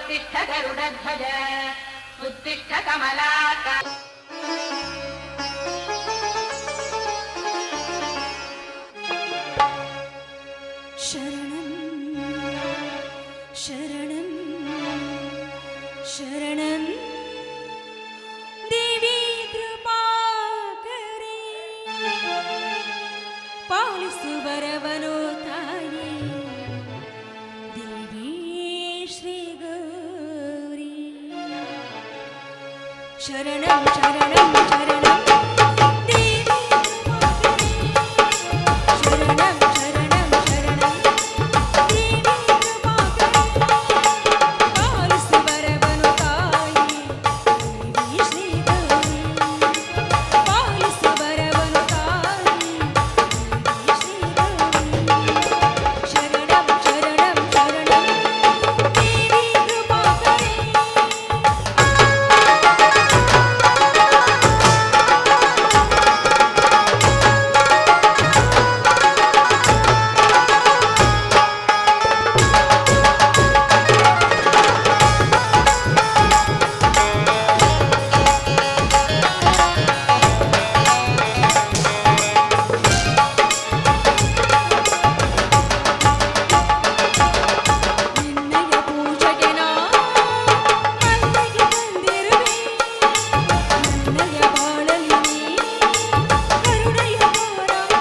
उत्तिष्ठ गरुडध्वज उत्तिष्ठ कमलाकर शरणं शरणं देवी कृपाकरे पालिसु वरवनो ताये देवी श्री गौरी शरणं शरणं शरणं देवी कृपाकरे शरणं शरणं शरणं देवी पालिसु वरवनु ताये देवी श्री गौरी पालिसु वरवनु ताये देवी श्री गौरी शरणं शरणं शरणं देवी कृपाकरे ನಿನ್ನಯ ಪೂಜೆಗೆ ನಾ ಮಲ್ಲಿಗೆ ತಂದಿರುವೆ ನನ್ನಯ ಬಾಳಲಿ ನೀ ಕರುಣೆಯ ಬಾರಮ್ಮ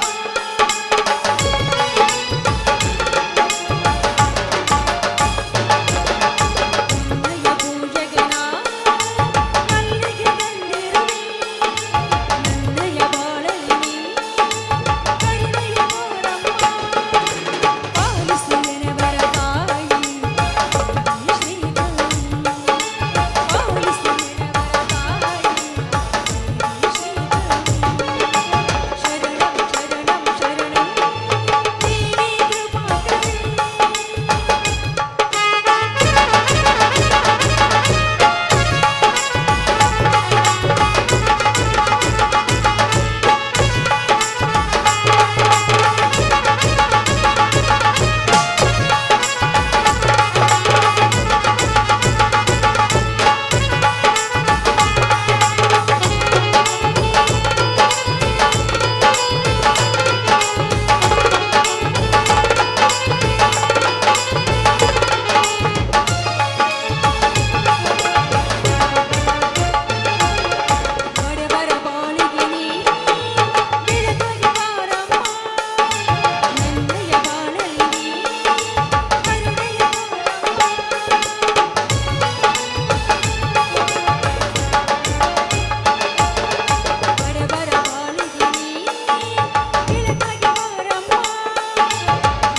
ನಿನ್ನಯ ಪೂಜೆಗೆ ನಾ ಮಲ್ಲಿಗೆ ತಂದಿರುವೆ ನನ್ನಯ ಬಾಳಲಿ ನೀ ಕರುಣೆಯ ಬಾರಮ್ಮ ಪಾಲಿಸು ಎನವರ ತಾಯಿ ದೇವಿ ಶ್ರೀ ಗೌರಿ ಪಾಲಿಸು ಎನವರ ತಾಯಿ ದೇವಿ ಶ್ರೀ ಗೌರಿ ಶರಣಂ ಶರಣಂ ಶರಣಂ ದೇವಿ ಕೃಪಾಕರೆ ಬಡವರ ಬಾಳಿಗೆ ನೀ ಬೆಳಕಾಗಿ ಬಾರಮ್ಮ ನನ್ನಯ ಬಾಳಲಿ ನೀ ಕರುಣೆಯ ಬಾರಮ್ಮ ಬಡವರ ಬಾಳಿಗೆ ನೀ ಬೆಳಕಾಗಿ ಬಾರಮ್ಮ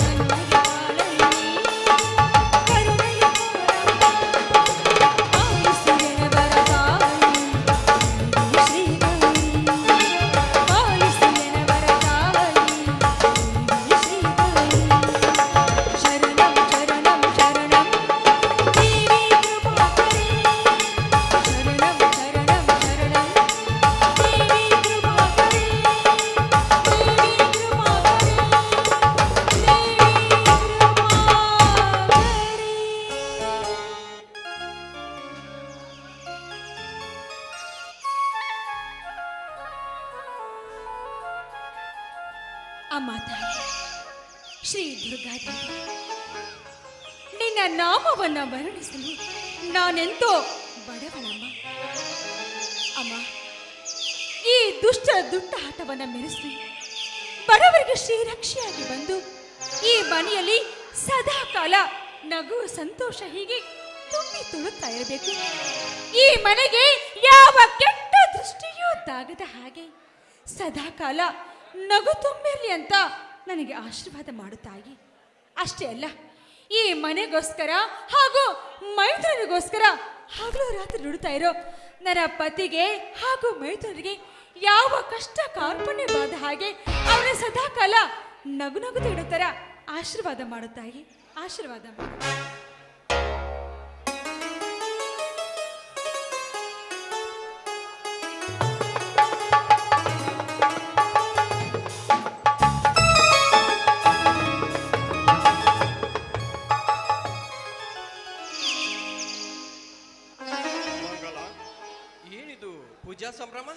ನನ್ನಯ ಬಾಳಲಿ ನೀ ಕರುಣೆಯ ಬಾರಮ್ಮ ಪಾಲಿಸು ಎನವರ ತಾಯಿ ದೇವಿ ಶ್ರೀ ಗೌರಿ ಪಾಲಿಸು ಎನವರ ತಾಯಿ ದೇವಿ ಶ್ರೀ ಗೌರಿ ಶರಣಂ ಶರಣಂ ಶರಣಂ ದೇವಿ ಕೃಪಾಕರೆ ಶರಣಂ ಶರಣಂ ಶರಣಂ ದೇವಿ ಕೃಪಾಕರೆ ದೇವಿ ಕೃಪಾಕರೆ ಅಮ್ಮ ತಾಯಿ ಶ್ರೀ ದುರ್ಗಾದೇವಿ ನಿನ್ನ ನಾಮವನ್ನ ವರ್ಣಿಸಲು ನಾನೆಂತೋ ಬಡವಳಮ್ಮ ಅಮ್ಮ ಈ ದುಷ್ಟ ದುಟ್ಟಾಟವನ್ನ ಮೆರೆಸಿ ಬಡವರಿಗೆ ಶ್ರೀರಕ್ಷೆಯಾಗಿ ಬಂದು ಈ ಮನೆಯಲ್ಲಿ ಸದಾ ಕಾಲ ನಗು ಸಂತೋಷ ಹೀಗೆ ತುಂಬಿ ತುಳುತ್ತಾ ಇರಬೇಕು ಈ ಮನೆಗೆ ಯಾವ ಕೆಟ್ಟ ದೃಷ್ಟಿಯೂ ತಾಗದ ಹಾಗೆ ಸದಾ ಕಾಲ ನಗು ತುಂಬಿರಲಿ ಅಂತ ನನಗೆ ಆಶೀರ್ವಾದ ಮಾಡು ತಾಯಿ ಅಷ್ಟೇ ಅಲ್ಲ ಈ ಮನೆಗೋಸ್ಕರ ಹಾಗೂ ಮೈತ್ರಿಗೋಸ್ಕರ ಹಗಲು ರಾತ್ರಿ ದುಡಿತಾ ಇರೋ ನನ್ನ ಪತಿಗೆ ಹಾಗೂ ಮೈತ್ರಿಗೆ ಯಾವ ಕಷ್ಟ ಕಾರ್ಪಣ್ಯ ಬಾದ ಹಾಗೆ ಅವರ ಸದಾ ಕಾಲ ನಗು ನಗು ಇಡುತ್ತರ ಆಶೀರ್ವಾದ ಮಾಡು ತಾಯಿ ಆಶೀರ್ವಾದ ಮಾಡು ನಿಜ ಸಂಭ್ರಮ?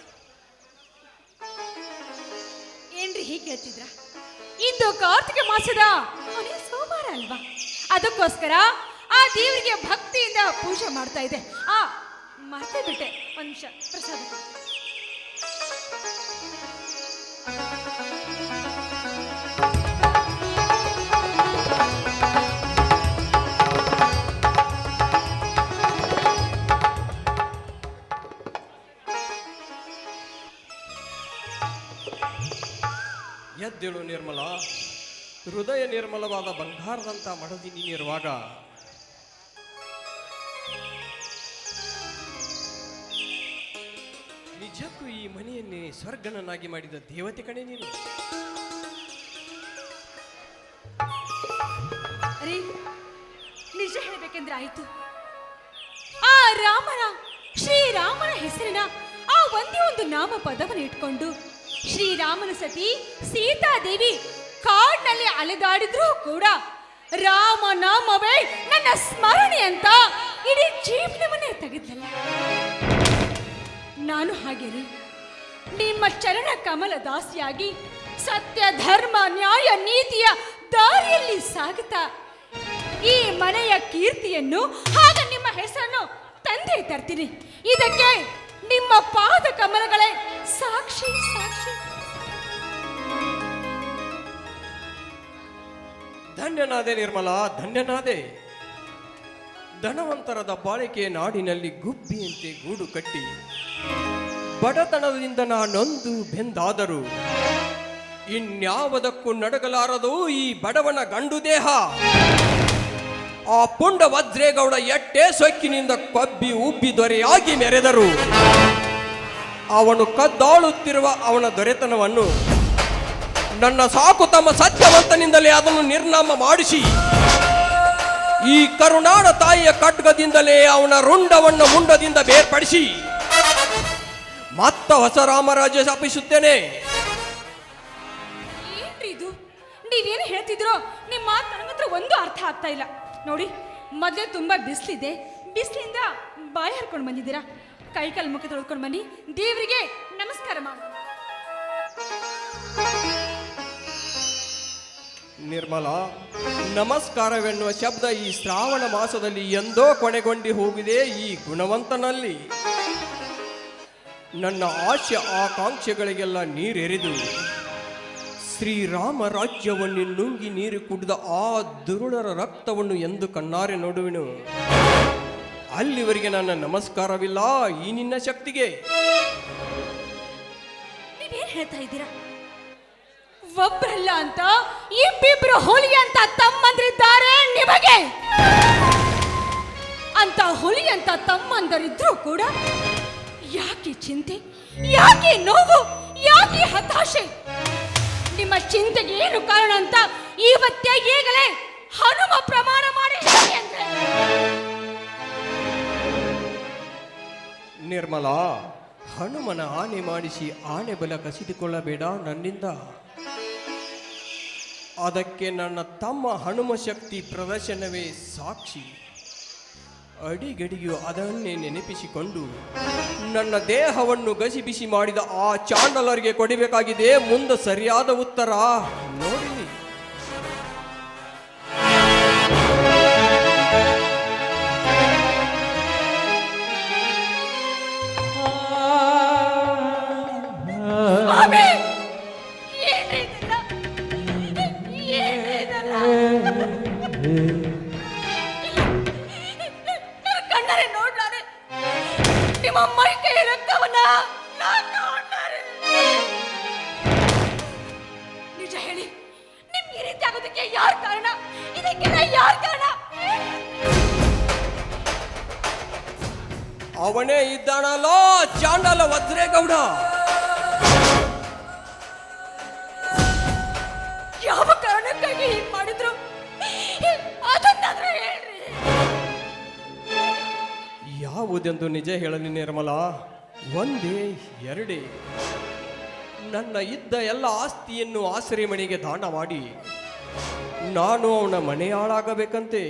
ಏನ್ರಿ ಹೀಗೆ ಹೇಳ್ತಿದ್ರ? ಇಂದು ಕಾರ್ತಿಕ ಮಾಸದ ಕೊನೆಯ ಸೋಮವಾರ ಅಲ್ವಾ? ಅದಕ್ಕೋಸ್ಕರ ಆ ದೇವರಿಗೆ ಭಕ್ತಿಯಿಂದ ಪೂಜೆ ಮಾಡ್ತಾ ಇದೆ. ಮರ್ತೇ ಬಿಟ್ಟೆ. ಒಂದ್ ನಿಮಿಷ ಪ್ರಸಾದ. ಎದ್ದೇಳು ನಿರ್ಮಲ. ಹೃದಯ ನಿರ್ಮಲವಾದ ಬಂಗಾರದಂತ ಮಡದಿ ನೀನಿರುವಾಗ ನಿಜಕ್ಕೂ ಈ ಮನೆಯನ್ನೇ ಸ್ವರ್ಗನನ್ನಾಗಿ ಮಾಡಿದ ದೇವತೆ ಕಣೆ ನೀನು. ಅರೆ, ನಿಜ ಹೇಳ್ಬೇಕೆಂದ್ರೆ ಆಯ್ತು. ಆ ಶ್ರೀರಾಮನ ಹೆಸರಿನ ಆ ಒಂದೇ ಒಂದು ನಾಮ ಪದವನ್ನು ಇಟ್ಕೊಂಡು ಶ್ರೀರಾಮನ ಸತಿ ಸೀತಾದೇವಿ ಕಾಡಿನಲ್ಲಿ ಅಲೆದಾಡಿದ್ರೂ ಕೂಡ ರಾಮನಾಮವೇ ನನ್ನ ಸ್ಮರಣೆ ಅಂತ ಇಡೀ ಜೀವನವನ್ನೇ ತೆಗೆದಲ್ಲ. ನಾನು ಹಾಗೆ ನಿಮ್ಮ ಚರಣ ಕಮಲ ದಾಸಿಯಾಗಿ ಸತ್ಯ ಧರ್ಮ ನ್ಯಾಯ ನೀತಿಯ ದಾರಿಯಲ್ಲಿ ಸಾಗುತ್ತಾ ಈ ಮನೆಯ ಕೀರ್ತಿಯನ್ನು ಹಾಗೆ ನಿಮ್ಮ ಹೆಸರನ್ನು ತಂದೆ ತರ್ತೀನಿ. ಇದಕ್ಕೆ ನಿಮ್ಮ ಪಾದ ಕಮಲಗಳೇ ಸಾಕ್ಷಿ. ಧನ್ಯನಾದೆ ನಿರ್ಮಲ, ಧನ್ಯನಾದೆ. ಧನವಂತರದ ಬಾಳಿಕೆ ನಾಡಿನಲ್ಲಿ ಗುಬ್ಬಿಯಂತೆ ಗೂಡು ಕಟ್ಟಿ ಬಡತನದಿಂದ ನಾನೊಂದು ಬೆಂದಾದರೂ ಇನ್ಯಾವುದಕ್ಕೂ ನಡಗಲಾರದು ಈ ಬಡವನ ಗಂಡು ದೇಹ. ಆ ಪುಂಡ ವಜ್ರೇಗೌಡ ಎಟ್ಟೆ ಸೊಕ್ಕಿನಿಂದ ಕೊಬ್ಬಿ ಉಬ್ಬಿ ದೊರೆಯಾಗಿ ಮೆರೆದರು. ಅವನು ಕದ್ದಾಳುತ್ತಿರುವ ಅವನ ದೊರೆತನವನ್ನು ನನ್ನ ಸಾಕು ತಮ್ಮ ಸತ್ಯವಂತನಿಂದಲೇ ಅದನ್ನು ನಿರ್ನಾಮ ಮಾಡಿಸಿ ಈ ಕರುನಾಡ ತಾಯಿಯ ಖಡ್ಗದಿಂದಲೇ ಅವನ ರುಂಡವನ್ನು ಮುಂಡದಿಂದ ಬೇರ್ಪಡಿಸಿ ಮತ್ತ ಹೊಸ ರಾಮರಾಜ್ಯ ಸ್ಥಾಪಿಸುತ್ತೇನೆ. ಏನ್ರಿ ಇದು? ನೀವೇನು ಹೇಳ್ತಿದ್ರೋ ನಿಮ್ಮ ಮಾತು ನನಗತ್ರ ಒಂದು ಅರ್ಥ ಆಗ್ತಾ ಇಲ್ಲ. ನೋಡಿ, ಮೊದಲೇ ತುಂಬಾ ಬಿಸಿಲಿದೆ. ಬಿಸಿಲಿಂದ ಬಾಯಿ ಹರ್ಕೊಂಡು ಬಂದಿದ್ದೀರಾ. ಕೈ ಕಾಲು ಮುಖ ತೊಳ್ಕೊಂಡು ಬನ್ನಿ, ದೇವರಿಗೆ ನಮಸ್ಕಾರ ಮಾಡಿ. ನಿರ್ಮಲ, ನಮಸ್ಕಾರವೆನ್ನುವ ಶಬ್ದ ಈ ಶ್ರಾವಣ ಮಾಸದಲ್ಲಿ ಎಂದೋ ಕೊನೆಗೊಂಡು ಹೋಗಿದೆ. ಈ ಗುಣವಂತನಲ್ಲಿ ನನ್ನ ಆಶೆ ಆಕಾಂಕ್ಷೆಗಳಿಗೆಲ್ಲ ನೀರೆರೆದು ಶ್ರೀರಾಮ ರಾಜ್ಯವನ್ನು ನುಂಗಿ ನೀರು ಕುಡಿದ ಆ ದುರುಳರ ರಕ್ತವನ್ನು ಎಂದು ಕಣ್ಣಾರೆ ನೋಡುವೆನು. ಅಲ್ಲಿವರೆಗೆ ನನ್ನ ನಮಸ್ಕಾರವಿಲ್ಲ ಈ ನಿನ್ನ ಶಕ್ತಿಗೆ. ನೀವೇನ್ ಹೇಳ್ತಾ ಇದ್ದೀರಾ? ಒಬ್ಬರಲ್ಲ ಅಂತ ಇಬ್ಬಿಬ್ರು ಹುಲಿ ಅಂತ ತಮ್ಮಂದ್ರಿದ್ದಾರೆ ನಿಮಗೆ. ಅಂತ ಹುಲಿ ಅಂತ ತಮ್ಮಂದರಿದ್ರು ಕೂಡ ಯಾಕೆ ಚಿಂತೆ, ಯಾಕೆ ನೋವು, ಯಾಕೆ ಹತಾಶೆ? ನಿಮ್ಮ ಚಿಂತೆಗೆ ಏನು ಕಾರಣ ಅಂತ ಇವತ್ತೇ ಈಗಲೇ ಹನುಮ ಪ್ರಮಾಣ ಮಾಡಿ ಹೇಳಿ ಅಂದ್ರೆ. ನಿರ್ಮಲ, ಹನುಮನ ಆನೆ ಮಾಡಿಸಿ ಆನೆ ಬಲ ಕಸಿದುಕೊಳ್ಳಬೇಡ ನನ್ನಿಂದ. ಅದಕ್ಕೆ ನನ್ನ ತಮ್ಮ ಹನುಮ ಶಕ್ತಿ ಪ್ರದರ್ಶನವೇ ಸಾಕ್ಷಿ. ಅಡಿಗಡಿಯು ಅದನ್ನೇ ನೆನಪಿಸಿಕೊಂಡು ನನ್ನ ದೇಹವನ್ನು ಗಸಿಬಿಸಿ ಮಾಡಿದ ಆ ಚಾಂಡಲರಿಗೆ ಕೊಡಬೇಕಾಗಿದೆ ಮುಂದೆ ಸರಿಯಾದ ಉತ್ತರ. ನೋಡಿರಿ, ಕಣ್ಣರೆ ನೋಡ್ಲಾರೆ ನಿಮ್ಮ ಮೈ ಕೈ ರಕ್ತವನ್ನ ನೋಡ್ಲಾರೆ. ನಿಜ ಹೇಳಿ, ನಿಮ್ಗೆ ಈ ರೀತಿ ಆಗೋದಕ್ಕೆ ಯಾರು ಕಾರಣ? ಇದಕ್ಕೆಲ್ಲ ಯಾರು ಕಾರಣ? ಅವನೇ ಇದ್ದಾನಲ್ಲ ಚಾಂಡಲ ವಜ್ರೇಗೌಡ. ಯಾವ ಕಾರಣಕ್ಕಾಗಿ ಹೀಗೆ ಮಾಡಿದ್ರು ಅದನ್ನಾದ್ರೂ ಹೇಳ್ರಿ. ಯಾವುದೆಂದು ನಿಜ ಹೇಳಲಿ ನಿರ್ಮಲ? ಒಂದೇ ಎರಡೇ. ನನ್ನ ಇದ್ದ ಎಲ್ಲ ಆಸ್ತಿಯನ್ನು ಆಸರೆ ಮನೆಗೆ ದಾನ ಮಾಡಿ ನಾನು ಅವನ ಮನೆ ಹಾಳಾಗಬೇಕಂತೆ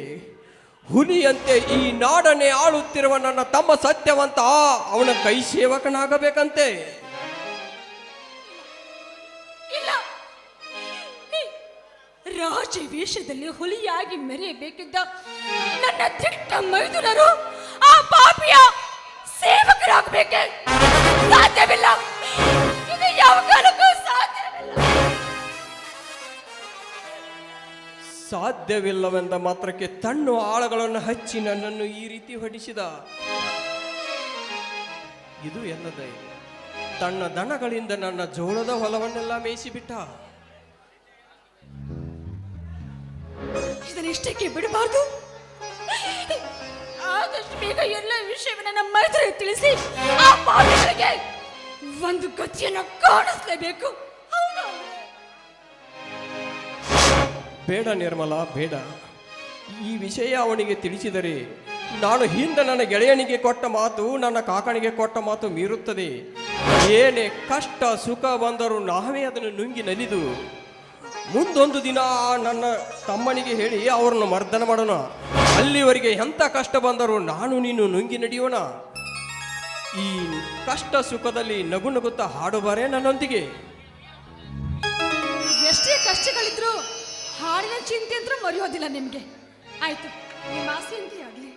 ಹುಲಿಯಂತೆ ಈ ನಾಡನ್ನೇ ಆಳುತ್ತಿರುವ ನನ್ನ ತಮ್ಮ ಸತ್ಯವಂತ ಅವನ ಕೈ ಸೇವಕನಾಗಬೇಕಂತೆ. ಇಲ್ಲ, ರಾಜ ವೇಷದಲ್ಲಿ ಹುಲಿಯಾಗಿ ಮೆರೆಯಬೇಕಿದ್ದ ನನ್ನ ದಿಟ್ಟ ಮೈದುನರು ಆ ಪಾಪಿಯ ಸೇವಕರಾಗಬೇಕೆ? ಸಾಧ್ಯವಿಲ್ಲ. ಇದು ಯಾವ ಕಾಲಕ್ಕೂ ಸಾಧ್ಯವಿಲ್ಲ. ಸಾಧ್ಯವಿಲ್ಲವೆಂದ ಮಾತ್ರಕ್ಕೆ ತಣ್ಣು ಆಳಗಳನ್ನು ಹಚ್ಚಿ ನನ್ನನ್ನು ಈ ರೀತಿ ಹೊಡಿಸಿದ. ಇದು ಎಲ್ಲದೇ ತನ್ನ ದನಗಳಿಂದ ನನ್ನ ಜೋಳದ ಹೊಲವನ್ನೆಲ್ಲ ಮೇಯಿಸಿಬಿಟ್ಟ. ಇದನ್ನಿಷ್ಟಕ್ಕೆ ಬಿಡಬಾರ್ದು. ಆದಷ್ಟು ಬೇಗ ಎಲ್ಲ ವಿಷಯವನ್ನು ನಮ್ಮ ಮೈತ್ರಿಗೆ ತಿಳಿಸಿ ಆ ಪಾಪಿಗಳಿಗೆ ಒಂದು ಗತಿಯನ್ನು ಕಾಣಿಸ್ಲೇಬೇಕು. ಬೇಡ ನಿರ್ಮಲ, ಬೇಡ. ಈ ವಿಷಯ ಅವನಿಗೆ ತಿಳಿಸಿದರೆ ನಾನು ಹಿಂದೆ ನನ್ನ ಗೆಳೆಯನಿಗೆ ಕೊಟ್ಟ ಮಾತು, ನನ್ನ ಕಾಕನಿಗೆ ಕೊಟ್ಟ ಮಾತು ಮೀರುತ್ತದೆ. ಏನೇ ಕಷ್ಟ ಸುಖ ಬಂದರೂ ನಾವೇ ಅದನ್ನು ನುಂಗಿ ನಲಿದು ಮುಂದೊಂದು ದಿನ ನನ್ನ ತಮ್ಮನಿಗೆ ಹೇಳಿ ಅವರನ್ನು ಮರ್ದನ ಮಾಡೋಣ. ಅಲ್ಲಿವರೆಗೆ ಎಂಥ ಕಷ್ಟ ಬಂದರೂ ನಾನು ನೀನು ನುಂಗಿ ನಡೆಯೋಣ. ಈ ಕಷ್ಟ ಸುಖದಲ್ಲಿ ನಗು ನಗುತ್ತಾ ಹಾಡುಬಾರೇ ನನ್ನೊಂದಿಗೆ. ಎಷ್ಟೇ ಕಷ್ಟಗಳಿದ್ರು ಹಾಡಿನ ಚಿಂತೆ ಅಂತ ಮರೆಯೋದಿಲ್ಲ ನಿಮ್ಗೆ. ಆಯ್ತು, ನಿಮ್ಮ ಆಸೆ ಅಂತ ಆಗ್ಲಿ.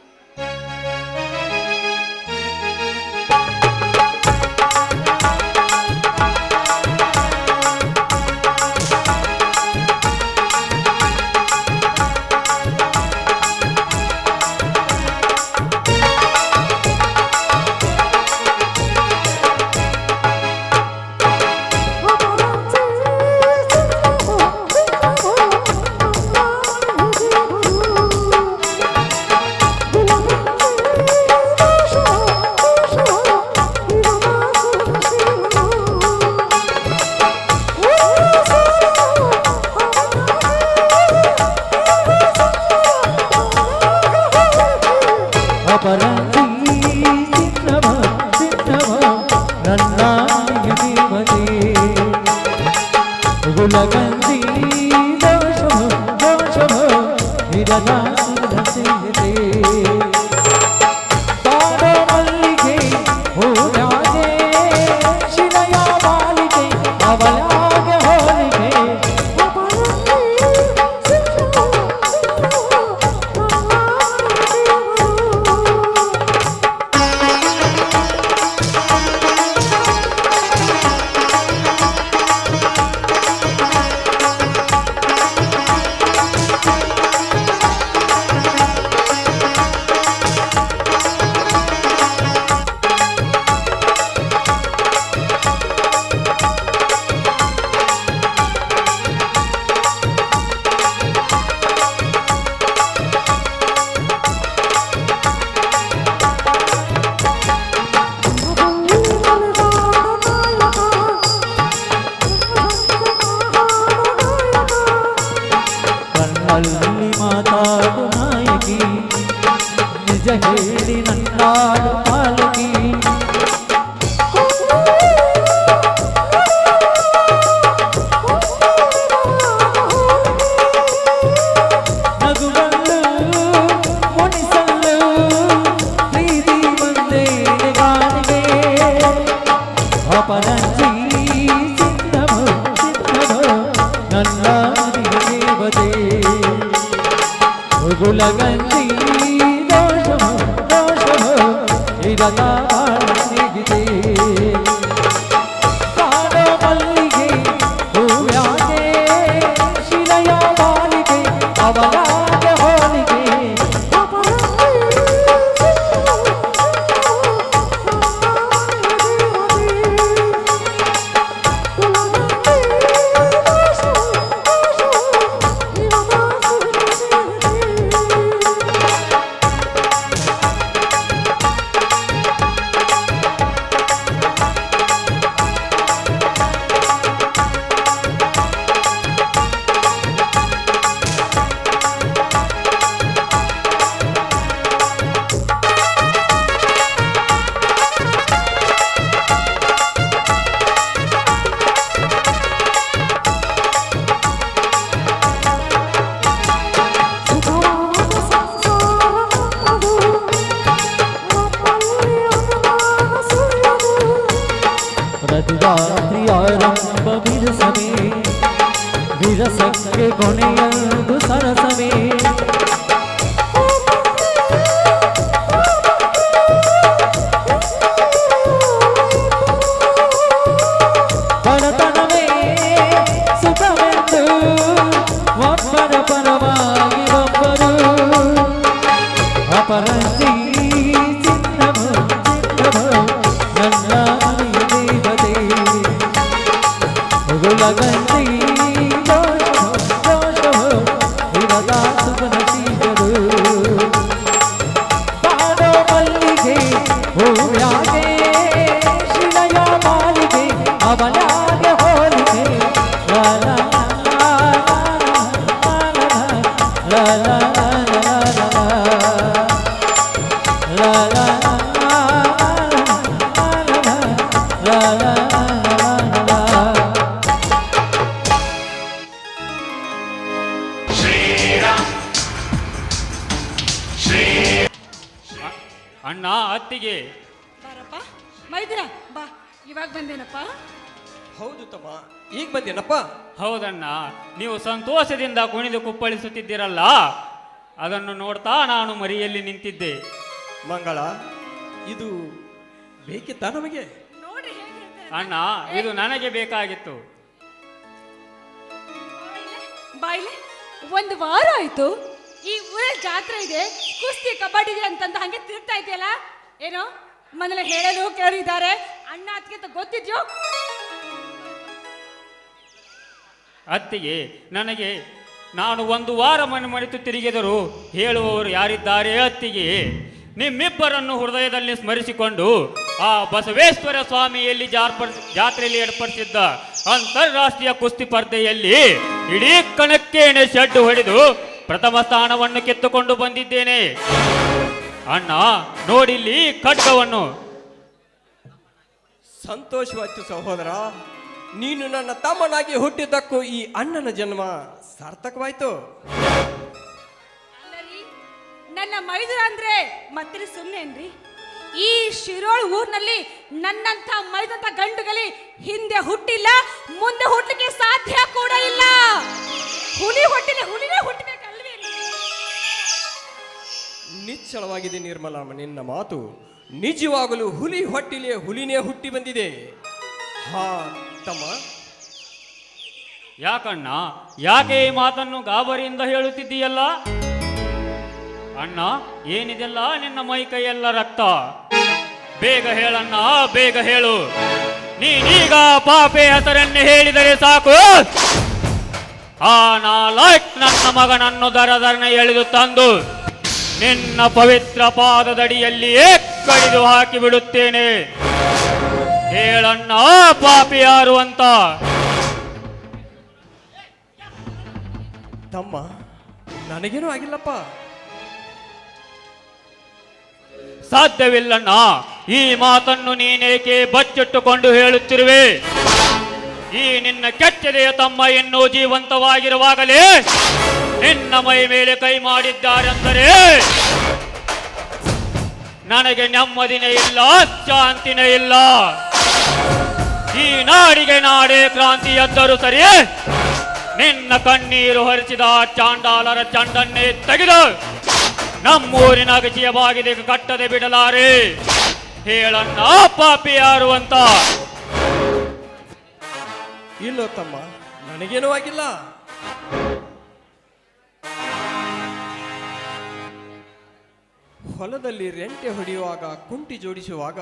ಹೇಳಿ ನನ್ನಾಡು ಪಾಲಕಿ ನಗುವಲ್ಲು ಮುನಿಸಲ್ಲು ಪ್ರೀತಿ ಬಂದೇ ಗಾಳಿಗೆ ಅಪರಂಜಿ ಸಿಂಧವು ನನ್ನ ದೇವತೆ ಗುಲಗಂಜಿ ಸಿಗಿದೆ ಕಾಣೋ ಮಲ್ಲಿಗೆ ಹೂವ್ಯಾಗೆ ಶಿಲೆಯ ಮಾಲಿಗೆ ಅವರಾಗ ಹೋಲಿಗೆ ಅಪರಂಜಿ ಚಿನ್ನವು ಚಿನ್ನವು ನನ್ನ ಮನೆಯ ದೇವತೆ ಉಗುಳಗಂಜಿ ದೋಷವು ದೋಷವು ಇರದ ಸುಗುಣಶೀಲರು ಬಾಡೋ ಮಲ್ಲಿಗೆ ಹೂವ್ಯಾಗೆ ಶಿಲೆಯ ಮಾಲಿಗೆ ಅವನಾಗೆ ಹೋಲಿಗೆ ಲಾ ಲಾ ಲಾ ಲಾ ಲಾ ಲಾ ಲಾ ಅಣ್ಣ ಅತ್ತಿಗೆ ಬಾರಪ್ಪ ಮೈದಿನ ಬಾ ಇವಾಗ ಬಂದೇನಪ್ಪ. ಹೌದು ತಮ್ಮ, ಈಗ ಬಂದೇನಪ್ಪ. ಹೌದಣ್ಣ, ನೀವು ಸಂತೋಷದಿಂದ ಕುಣಿದು ಕುಪ್ಪಳಿಸುತ್ತಿದ್ದೀರಲ್ಲ, ಅದನ್ನು ನೋಡ್ತಾ ನಾನು ಮರಿಯಲ್ಲಿ ನಿಂತಿದ್ದೆ. ಮಂಗಳ, ಇದು ಬೇಕಿತ್ತ ನಮಗೆ? ನೋಡಿ ಹೇಗಿರುತ್ತೆ. ಅಣ್ಣ, ಇದು ನನಗೆ ಬೇಕಾಗಿತ್ತು. ಬಾಯ್ಲೆ ಒಂದು ವಾರ ಆಯ್ತು ಈ ಊರಲ್ಲಿ ಜಾತ್ರೆ ಇದೆ, ಕುಸ್ತಿ ಕಬಡ್ಡಿ ಇದೆ ಅಂತಂದ ಹಂಗೆ ತಿರುಗ್ತಾ ಇದೆಯಲ್ಲ. ಏನೋ ಮನೇಲಿ ಹೇಳಲು ಕೇಳಿದ್ದಾರೆ, ಅಣ್ಣ ಅದಕ್ಕೆ ಗೊತ್ತಿದ್ಯೋ? ಅತ್ತಿಗೆ, ನನಗೆ ನಾನು ಒಂದು ವಾರ ಮರೆತು ತಿರುಗಿದರು ಹೇಳುವವರು ಯಾರಿದ್ದಾರೆ ಅತ್ತಿಗೆ? ನಿಮ್ಮಿಬ್ಬರನ್ನು ಹೃದಯದಲ್ಲಿ ಸ್ಮರಿಸಿಕೊಂಡು ಆ ಬಸವೇಶ್ವರ ಸ್ವಾಮಿಯಲ್ಲಿ ಜಾತ್ರೆಯಲ್ಲಿ ಏರ್ಪಡಿಸಿದ್ದ ಅಂತಾರಾಷ್ಟ್ರೀಯ ಕುಸ್ತಿ ಸ್ಪರ್ಧೆಯಲ್ಲಿ ಇಡೀ ಕಣಕ್ಕೇನೆ ಶೆಡ್ಡು ಹೊಡೆದು ಪ್ರಥಮ ಸ್ಥಾನವನ್ನು ಕಿತ್ತುಕೊಂಡು ಬಂದಿದ್ದೇನೆ. ಅಣ್ಣ, ನೋಡಿಲ್ಲಿ ಖಡ್ಗವನ್ನು. ಸಂತೋಷವಾಯ್ತು ಸಹೋದರ, ನೀನು ನನ್ನ ತಮ್ಮನಾಗಿ ಹುಟ್ಟಿದ್ದಕ್ಕೂ ಈ ಅಣ್ಣನ ಜನ್ಮ ಸಾರ್ಥಕವಾಯ್ತು. ಅಲ್ಲರಿ, ನನ್ನ ಮೈದುರ ಅಂದ್ರೆ ಮತ್ತೆ ಸುಮ್ಮನೆನ್ರಿ? ಈ ಶಿರೋಳ್ ಊರಿನಲ್ಲಿ ನನ್ನಂತ ಮೈದಂತ ಗಂಡುಗಲಿ ಹಿಂದೆ ಹುಟ್ಟಿಲ್ಲ, ಮುಂದೆ ಹುಟ್ಟಲಿಕ್ಕೆ ಸಾಧ್ಯ ಕೂಡ ಇಲ್ಲ. ಹುಲಿ ಹುಟ್ಟಿಲ್ಲ, ಹುಲಿನೇ ಹುಟ್ಟಬೇಕಲ್ವೇ? ನಿಚ್ಚಳವಾಗಿದೆ ನಿರ್ಮಲಮ್ಮ ನಿನ್ನ ಮಾತು. ನಿಜವಾಗಲೂ ಹುಲಿ ಹೊಟ್ಟಿಲೆ ಹುಲಿನೇ ಹುಟ್ಟಿ ಬಂದಿದೆ. ಹಾ ತಮ್ಮ, ಯಾಕಣ್ಣ, ಯಾಕೆ ಈ ಮಾತನ್ನು ಗಾಬರಿಯಿಂದ ಹೇಳುತ್ತಿದ್ದೀಯಲ್ಲ? ಅಣ್ಣ, ಏನಿದೆಲ್ಲ ನಿನ್ನ ಮೈ ಕೈಯೆಲ್ಲ ರಕ್ತ? ಬೇಗ ಹೇಳಣ್ಣ, ಬೇಗ ಹೇಳು. ನೀನೀಗ ಪಾಪೆ ಹೆಸರನ್ನು ಹೇಳಿದರೆ ಸಾಕು, ಆ ನಾಲಾಯಕ್ ನನ್ನ ಮಗನನ್ನು ದರದರನೆ ಎಳೆದು ತಂದು ನಿನ್ನ ಪವಿತ್ರ ಪಾದದಡಿಯಲ್ಲಿಯೇ ಕಡಿದು ಹಾಕಿ ಬಿಡುತ್ತೇನೆ. ಹೇಳಣ್ಣ, ಪಾಪಿ ಯಾರು ಅಂತ? ತಮ್ಮ, ನನಗೇನೂ ಆಗಿಲ್ಲಪ್ಪ. ಸಾಧ್ಯವಿಲ್ಲಣ್ಣ, ಈ ಮಾತನ್ನು ನೀನೇಕೆ ಬಚ್ಚಿಟ್ಟುಕೊಂಡು ಹೇಳುತ್ತಿರುವೆ? ಈ ನಿನ್ನ ಕೆಚ್ಚದೆಯ ತಮ್ಮ ಇನ್ನೂ ಜೀವಂತವಾಗಿರುವಾಗಲೇ ನಿನ್ನ ಮೈ ಮೇಲೆ ಕೈ ಮಾಡಿದ್ದಾರೆಂದರೆ ನನಗೆ ನೆಮ್ಮದಿನೇ ಇಲ್ಲ, ಶಾಂತಿನೇ ಇಲ್ಲ. ಈ ನಾಡಿಗೆ ನಾಡೇ ಕ್ರಾಂತಿ ಎದ್ದರೂ ಸರಿ, ನಿನ್ನ ಕಣ್ಣೀರು ಹರಿಸಿದ ಚಾಂಡಾಲರ ಚಂಡನ್ನೇ ತೆಗೆದು ನಮ್ಮೂರಿನ ಅಗಚಿಯ ಬಾಗಿಲಿಗೆ ಕಟ್ಟದೆ ಬಿಡಲಾರೆ. ಹೇಳಣ್ಣ, ಪಾಪಿ ಯಾರು ಅಂತ? ಇಲ್ಲೋ ತಮ್ಮ, ನನಗೇನೂ ಆಗಿಲ್ಲ. ಹೊಲದಲ್ಲಿ ರೆಂಟೆ ಹೊಡೆಯುವಾಗ, ಕುಂಟಿ ಜೋಡಿಸುವಾಗ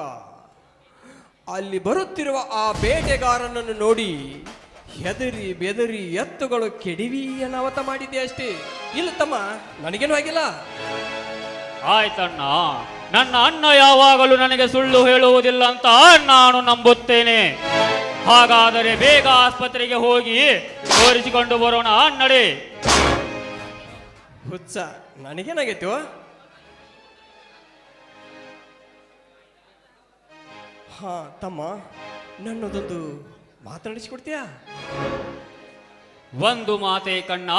ಅಲ್ಲಿ ಬರುತ್ತಿರುವ ಆ ಬೇಟೆಗಾರನನ್ನು ನೋಡಿ ಹೆದರಿ ಬೆದರಿ ಎತ್ತುಗಳು ಕೆಡಿವಿ ಅನಾವತ ಮಾಡಿದೆ ಅಷ್ಟೇ. ಇಲ್ಲ ತಮ್ಮ, ನನಗೇನೂ ಆಗಿಲ್ಲ. ಆಯ್ತಣ್ಣ, ನನ್ನ ಅಣ್ಣ ಯಾವಾಗಲೂ ನನಗೆ ಸುಳ್ಳು ಹೇಳುವುದಿಲ್ಲ ಅಂತ ನಾನು ನಂಬುತ್ತೇನೆ. ಹಾಗಾದರೆ ಬೇಗ ಆಸ್ಪತ್ರೆಗೆ ಹೋಗಿ ತೋರಿಸಿಕೊಂಡು ಬರೋಣ, ನಡೆ. ಹುಚ್ಚ, ನನಗೇನಾಗೈತು? ಹಾ ತಮ್ಮ, ನನ್ನದೊಂದು ಮಾತನಾಡಿಸಿಕೊಡ್ತೀಯಾ? ಒಂದು ಮಾತೇ ಕಣ್ಣ,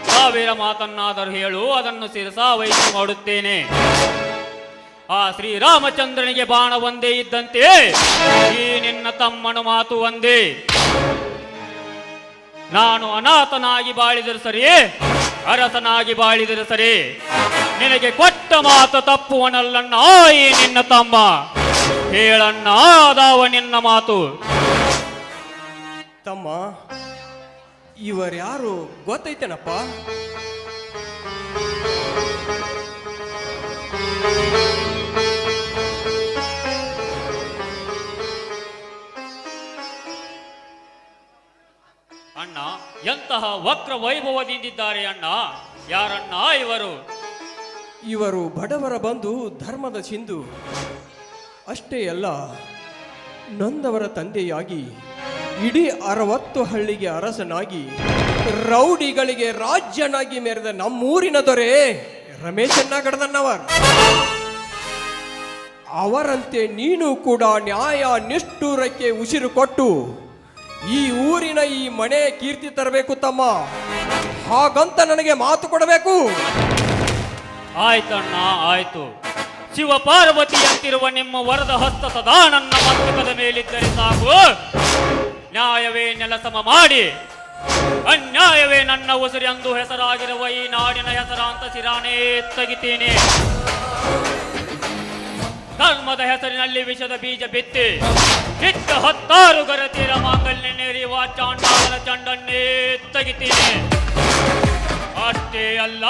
ಸಾವಿರ ಮಾತನ್ನಾದರೂ ಹೇಳು, ಅದನ್ನು ಶಿರಸಾ ವಹಿಸಿ ಮಾಡುತ್ತೇನೆ. ಆ ಶ್ರೀರಾಮಚಂದ್ರನಿಗೆ ಬಾಣ ಒಂದೇ ಇದ್ದಂತೆ ಈ ನಿನ್ನ ತಮ್ಮನ ಮಾತು ಒಂದೇ. ನಾನು ಅನಾಥನಾಗಿ ಬಾಳಿದರೆ ಸರಿ, ಅರಸನಾಗಿ ಬಾಳಿದರೆ ಸರಿ, ನಿನಗೆ ಕೊಟ್ಟ ಮಾತು ತಪ್ಪುವನಲ್ಲಣ್ಣ ಈ ನಿನ್ನ ತಮ್ಮ. ಹೇಳಣ್ಣ, ಅದಾವ ನಿನ್ನ ಮಾತು? ತಮ್ಮ, ಇವರ್ಯಾರು ಗೊತ್ತೈತೇನಪ್ಪ? ಎಂತಹ ವಕ್ರ ವೈಭವದಿಂದಿದ್ದಾರೆ ಅಣ್ಣ. ಯಾರಣ್ಣ ಇವರು? ಇವರು ಬಡವರ ಬಂಧು, ಧರ್ಮದ ಸಿಂಧು. ಅಷ್ಟೇ ಅಲ್ಲ, ನೊಂದವರ ತಂದೆಯಾಗಿ ಇಡೀ 60 ಹಳ್ಳಿಗೆ ಅರಸನಾಗಿ ರೌಡಿಗಳಿಗೆ ರಾಜ್ಯನಾಗಿ ಮೆರೆದ ನಮ್ಮೂರಿನ ದೊರೆ ರಮೇಶಣ್ಣ ಗಡದಣ್ಣವರ್. ಅವರಂತೆ ನೀನು ಕೂಡ ನ್ಯಾಯ ನಿಷ್ಠೂರಕ್ಕೆ ಉಸಿರು ಕೊಟ್ಟು ಈ ಊರಿನ ಈ ಮನೆ ಕೀರ್ತಿ ತರಬೇಕು ತಮ್ಮ. ಹಾಗಂತ ನನಗೆ ಮಾತು ಕೊಡಬೇಕು. ಆಯ್ತಣ್ಣ, ಆಯ್ತು. ಶಿವ ಪಾರ್ವತಿಯಂತಿರುವ ನಿಮ್ಮ ವರದ ಹಸ್ತ ಸದಾ ನನ್ನ ಮಸ್ತಕದ ಮೇಲಿದ್ದರೆ ಸಾಕು. ನ್ಯಾಯವೇ ನೆಲಸಮ ಮಾಡಿ, ಅನ್ಯಾಯವೇ ನನ್ನ ಉಸಿರೆಂದು ಹೆಸರಾಗಿರುವ ಈ ನಾಡಿನ ಹೆಸರಾಂತ ಶಿರಾನೇ ತೆಗಿತೀನಿ. ಧರ್ಮದ ಹೆಸರಿನಲ್ಲಿ ವಿಷದ ಬೀಜ ಬಿತ್ತಿ ನಿತ್ಯ 10 ಗರತಿಯರ ಮಾಂಗಲ್ಯ ನೇರಿಯುವ ಚಾಂಡಾಲನ ಚಂಡನ್ನೇ ತೆಗಿತೀನಿ. ಅಷ್ಟೇ ಅಲ್ಲ,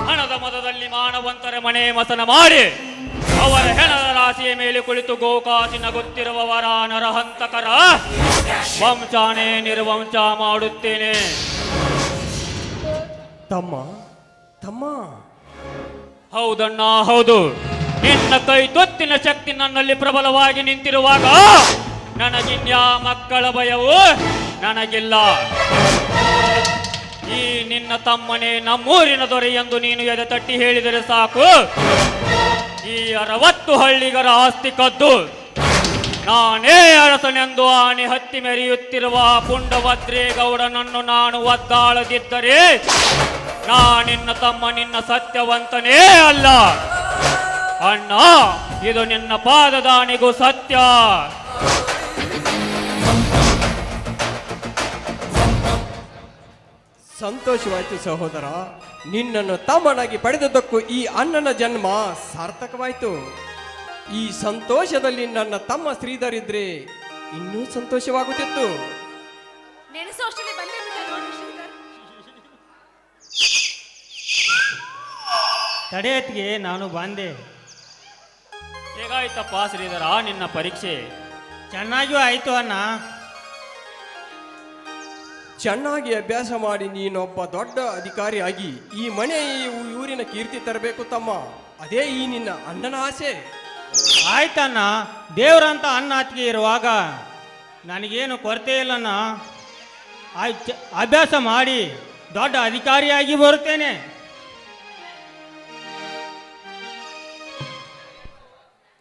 ಹಣದ ಮದದಲ್ಲಿ ಮಾನವಂತರ ಮನೆ ಮಸನ ಮಾಡಿ ಅವರ ಹೆಣದ ರಾಶಿಯ ಮೇಲೆ ಕುಳಿತು ಗೋಕಾಸಿ ನಗುತ್ತಿರುವವರ ನರಹಂತಕರ ವಂಶಾನೇ ನಿರ್ವಂಶ ಮಾಡುತ್ತೇನೆ. ತಮ್ಮ ತಮ್ಮ ಹೌದಣ್ಣ, ಹೌದು. ನಿನ್ನ ಕೈ ತೊತ್ತಿನ ಶಕ್ತಿ ನನ್ನಲ್ಲಿ ಪ್ರಬಲವಾಗಿ ನಿಂತಿರುವಾಗ ನನಗಿನ್ಯಾ ಮಕ್ಕಳ ಭಯವು ನನಗಿಲ್ಲ. ಈ ನಿನ್ನ ತಮ್ಮನೇ ನಮ್ಮೂರಿನ ದೊರೆ ಎಂದು ನೀನು ಎದೆ ತಟ್ಟಿ ಹೇಳಿದರೆ ಸಾಕು. ಈ 60 ಹಳ್ಳಿಗರ ಆಸ್ತಿ ಕದ್ದು ನಾನೇ ಅರಸನೆಂದು ಆನೆ ಹತ್ತಿ ಮೆರೆಯುತ್ತಿರುವ ಪುಂಡಭದ್ರೇಗೌಡನನ್ನು ನಾನು ಒದ್ದಾಳದಿದ್ದರೆ ನಿನ್ನ ತಮ್ಮ ನಿನ್ನ ಸತ್ಯವಂತನೇ ಅಲ್ಲ. ಅಣ್ಣ, ಇದು ನಿನ್ನ ಪಾದದಾನಿಗೂ ಸತ್ಯ. ಸಂತೋಷವಾಯಿತು ಸಹೋದರ. ನಿನ್ನನ್ನು ತಮ್ಮನಾಗಿ ಪಡೆದದ್ದಕ್ಕೂ ಈ ಅಣ್ಣನ ಜನ್ಮ ಸಾರ್ಥಕವಾಯಿತು. ಈ ಸಂತೋಷದಲ್ಲಿ ನನ್ನ ತಮ್ಮ ಶ್ರೀಧರ್ ಇದ್ರೆ ಇನ್ನೂ ಸಂತೋಷವಾಗುತ್ತಿತ್ತು. ನೆನೆಸೋ ಅಷ್ಟರಲ್ಲಿ ಬಂದೇ ಬಿಟ್ಟ ನೋಡಿ ಶ್ರೀಧರ್. ತಡೆಯತ್ಗೆ ನಾನು ಬಂದೆ. ಹೇಗಾಯ್ತಪ್ಪ ಶ್ರೀಧರ ನಿನ್ನ ಪರೀಕ್ಷೆ? ಚೆನ್ನಾಗಿಯೂ ಆಯಿತು ಅಣ್ಣ. ಚೆನ್ನಾಗಿ ಅಭ್ಯಾಸ ಮಾಡಿ ನೀನೊಬ್ಬ ದೊಡ್ಡ ಅಧಿಕಾರಿಯಾಗಿ ಈ ಮನೆ ಈ ಊರಿನ ಕೀರ್ತಿ ತರಬೇಕು ತಮ್ಮ. ಅದೇ ಈ ನಿನ್ನ ಅಣ್ಣನ ಆಸೆ. ಆಯ್ತಣ್ಣ, ದೇವ್ರಂತ ಅನ್ನ ಅತ್ತಿಗೆ ಇರುವಾಗ ನನಗೇನು ಕೊರತೆ ಇಲ್ಲಣ್ಣ. ಅಭ್ಯಾಸ ಮಾಡಿ ದೊಡ್ಡ ಅಧಿಕಾರಿಯಾಗಿ ಬರುತ್ತೇನೆ.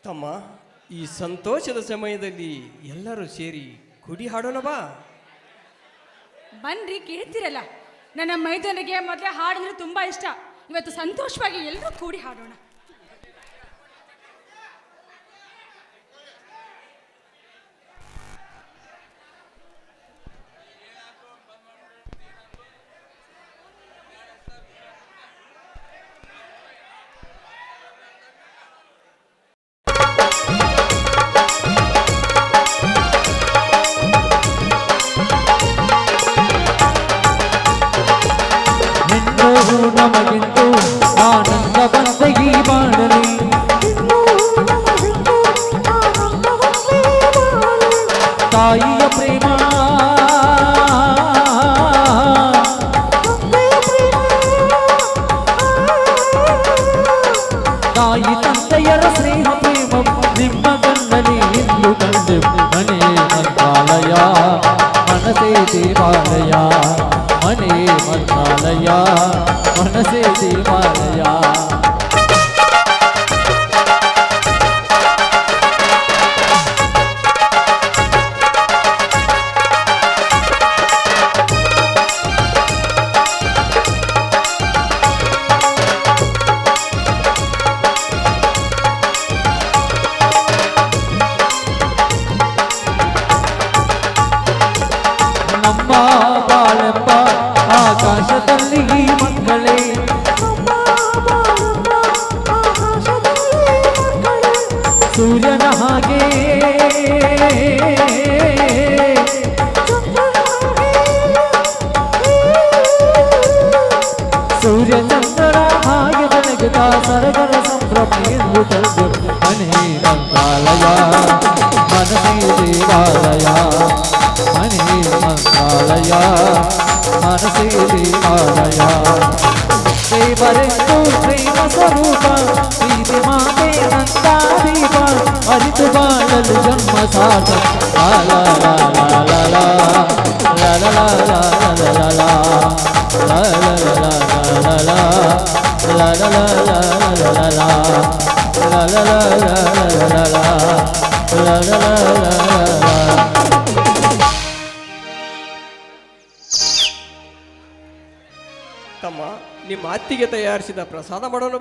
ತಮ್ಮ, ಈ ಸಂತೋಷದ ಸಮಯದಲ್ಲಿ ಎಲ್ಲರೂ ಸೇರಿ ಕುಡಿ ಹಾಡೋಣ ಬಾ. ಬನ್ರಿ, ಕೇಳ್ತಿರಲ್ಲ. ನನ್ನ ಮೈದನಿಗೆ ಮೊದಲೇ ಹಾಡಿದ್ರೆ ತುಂಬಾ ಇಷ್ಟ. ಇವತ್ತು ಸಂತೋಷವಾಗಿ ಎಲ್ಲರೂ ಕೂಡಿ ಹಾಡೋಣ. ನಮಗೆಂದು ಆನಂದ ಬಂದ ಈ ಬಾಳಲಿ ತಾಯಿಯ ಪ್ರೇಮ ತಾಯಿ ತಂದೆಯರ ಸ್ನೇಹ ಪ್ರೇಮ ನಿಮ್ಮ ಗಣ್ಣಲಿ ಇಂದು ಕಂಡು ಮನೆ ಮಂತ್ರಾಲಯ ಮನಸೇ ದೇವಾಲಯ ಮನೆ ಮಂತ್ರಾಲಯ ಮನಸೇ ದೇವಾಲಯ. ನಮ್ಮ ಬಾಳೆಂಬ ಆಕಾಶದಲ್ಲಿ ಮಕ್ಕಳೇ ಸೂರ್ಯನ ಹಾಗೆ ಸೂರ್ಯ ಚಂದ್ರರ ಹಾಗೆ ಬೆಳಗುತ್ತಾ ಸರಗರ ಸಂಭ್ರಮ ಎಂದು ತಂದು ಮನೆ ಮಂತ್ರಾಲಯ ಮನಸೇ ದೇವಾಲಯ ಮನೆ ಮಂತ್ರಾಲಯ ಮನಸೇಲಿ ಆಲಯ ದೇವರೆಂದು ಪ್ರೇಮ ಸ್ವರೂಪ ಪ್ರೀತಿ ಮಾತೆ ನಂದಾದೀಪ ಅರಿತು ಬಾಳಲು ಜನ್ಮ ಸಾರ್ಥಕ ಲಾ ಲಾ ಲಾ ಲಾ ಲಾ ಲಾ ಲಾ ಲಾ ಲಾ ಲಾ ಲಾ ಲಾ ಲಾ ಲಾ ತಮ್ಮ ನಿಮ್ಮ ಅತ್ತಿಗೆ ತಯಾರಿಸಿದ ಪ್ರಸಾದ ಮಾಡೋಣ.